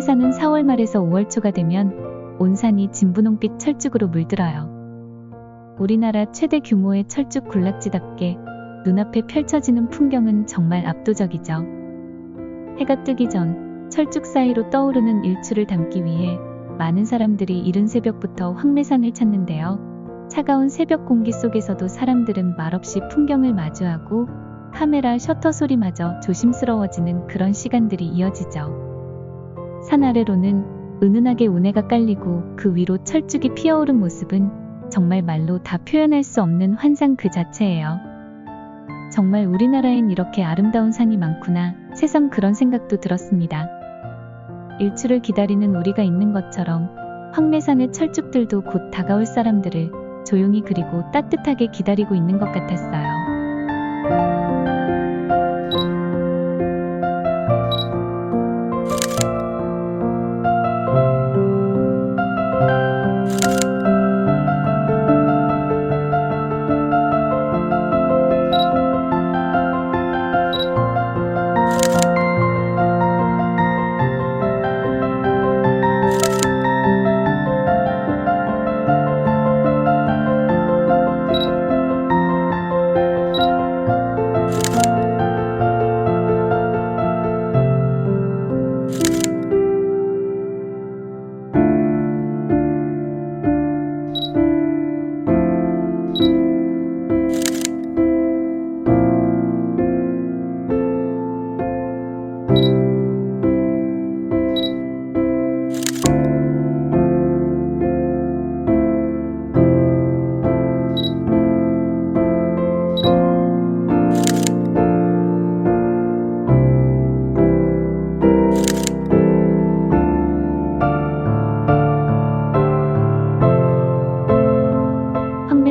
황매산은 4월 말에서 5월 초가 되면 온 산이 진분홍빛 철쭉으로 물들어요. 우리나라 최대 규모의 철쭉 군락지답게 눈앞에 펼쳐지는 풍경은 정말 압도적이죠. 해가 뜨기 전 철쭉 사이로 떠오르는 일출을 담기 위해 많은 사람들이 이른 새벽부터 황매산을 찾는데요. 차가운 새벽 공기 속에서도 사람들은 말없이 풍경을 마주하고 카메라 셔터 소리마저 조심스러워지는 그런 시간들이 이어지죠. 산 아래로는 은은하게 운해가 깔리고 그 위로 철쭉이 피어오른 모습은 정말 말로 다 표현할 수 없는 환상 그 자체예요. 정말 우리나라엔 이렇게 아름다운 산이 많구나, 새삼 그런 생각도 들었습니다. 일출을 기다리는 우리가 있는 것처럼 황매산의 철쭉들도 곧 다가올 사람들을 조용히 그리고 따뜻하게 기다리고 있는 것 같았어요.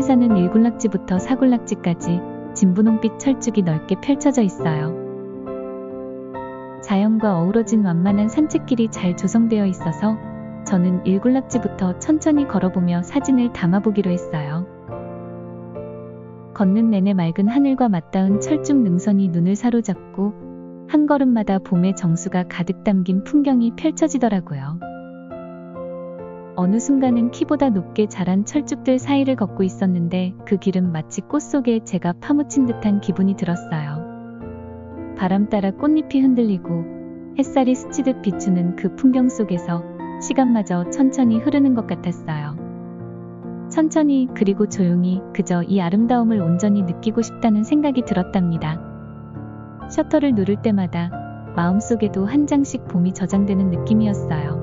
황매산은 1군락지부터 4군락지까지 진분홍빛 철쭉이 넓게 펼쳐져 있어요. 자연과 어우러진 완만한 산책길이 잘 조성되어 있어서 저는 1군락지부터 천천히 걸어보며 사진을 담아보기로 했어요. 걷는 내내 맑은 하늘과 맞닿은 철쭉 능선이 눈을 사로잡고 한 걸음마다 봄의 정수가 가득 담긴 풍경이 펼쳐지더라고요. 어느 순간은 키보다 높게 자란 철쭉들 사이를 걷고 있었는데 그 길은 마치 꽃 속에 제가 파묻힌 듯한 기분이 들었어요. 바람 따라 꽃잎이 흔들리고 햇살이 스치듯 비추는 그 풍경 속에서 시간마저 천천히 흐르는 것 같았어요. 천천히 그리고 조용히 그저 이 아름다움을 온전히 느끼고 싶다는 생각이 들었답니다. 셔터를 누를 때마다 마음속에도 한 장씩 봄이 저장되는 느낌이었어요.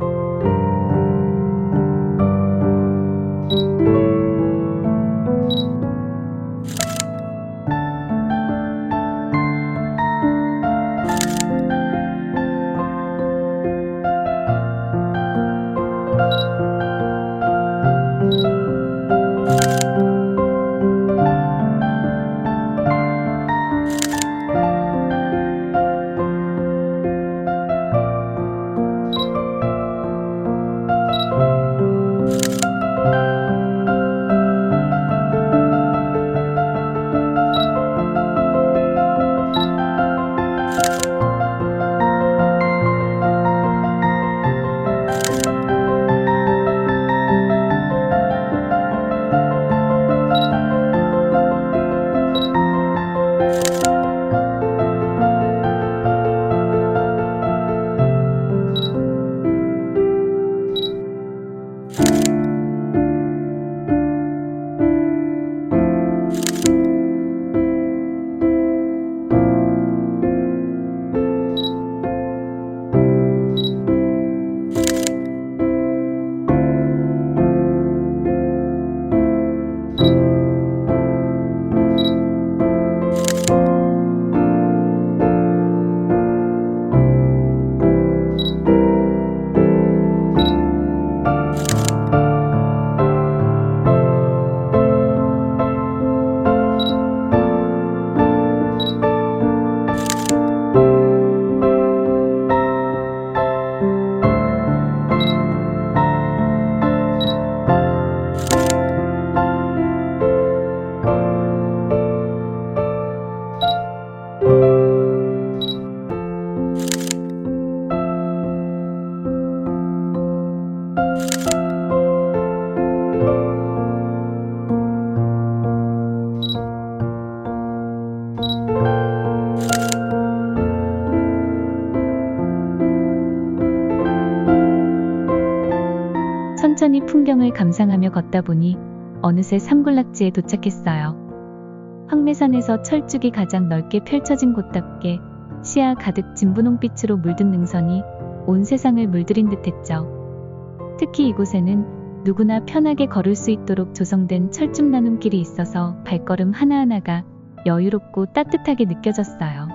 걷다 보니 어느새 산군락지에 도착했어요. 황매산에서 철쭉이 가장 넓게 펼쳐진 곳답게 시야 가득 진분홍빛으로 물든 능선이 온 세상을 물들인 듯했죠. 특히 이곳에는 누구나 편하게 걸을 수 있도록 조성된 철쭉 나눔길이 있어서 발걸음 하나하나가 여유롭고 따뜻하게 느껴졌어요.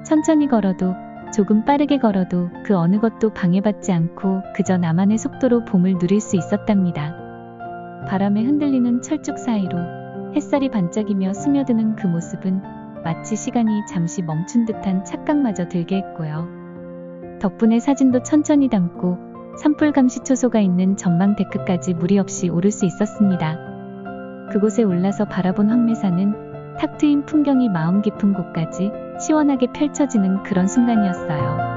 천천히 걸어도 조금 빠르게 걸어도 그 어느 것도 방해받지 않고 그저 나만의 속도로 봄을 누릴 수 있었답니다. 바람에 흔들리는 철쭉 사이로 햇살이 반짝이며 스며드는 그 모습은 마치 시간이 잠시 멈춘 듯한 착각마저 들게 했고요. 덕분에 사진도 천천히 담고 산불 감시초소가 있는 전망 데크까지 무리 없이 오를 수 있었습니다. 그곳에 올라서 바라본 황매산은 탁 트인 풍경이 마음 깊은 곳까지 시원하게 펼쳐지는 그런 순간이었어요.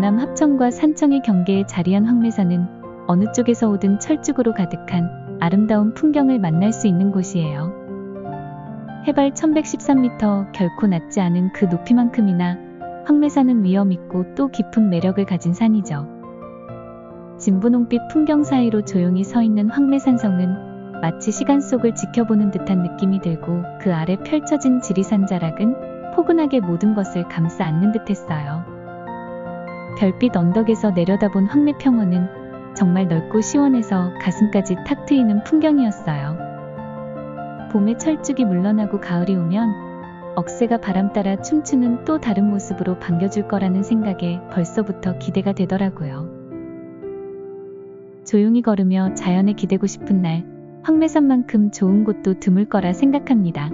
경남 합천과 산청의 경계에 자리한 황매산은 어느 쪽에서 오든 철쭉으로 가득한 아름다운 풍경을 만날 수 있는 곳이에요. 해발 1113m 결코 낮지 않은 그 높이만큼이나 황매산은 위험 있고 또 깊은 매력을 가진 산이죠. 진분홍빛 풍경 사이로 조용히 서 있는 황매산성은 마치 시간 속을 지켜보는 듯한 느낌이 들고 그 아래 펼쳐진 지리산 자락은 포근하게 모든 것을 감싸 안는 듯했어요. 별빛 언덕에서 내려다본 황매평원은 정말 넓고 시원해서 가슴까지 탁 트이는 풍경이었어요. 봄에 철쭉이 물러나고 가을이 오면 억새가 바람 따라 춤추는 또 다른 모습으로 반겨줄 거라는 생각에 벌써부터 기대가 되더라고요. 조용히 걸으며 자연에 기대고 싶은 날, 황매산만큼 좋은 곳도 드물 거라 생각합니다.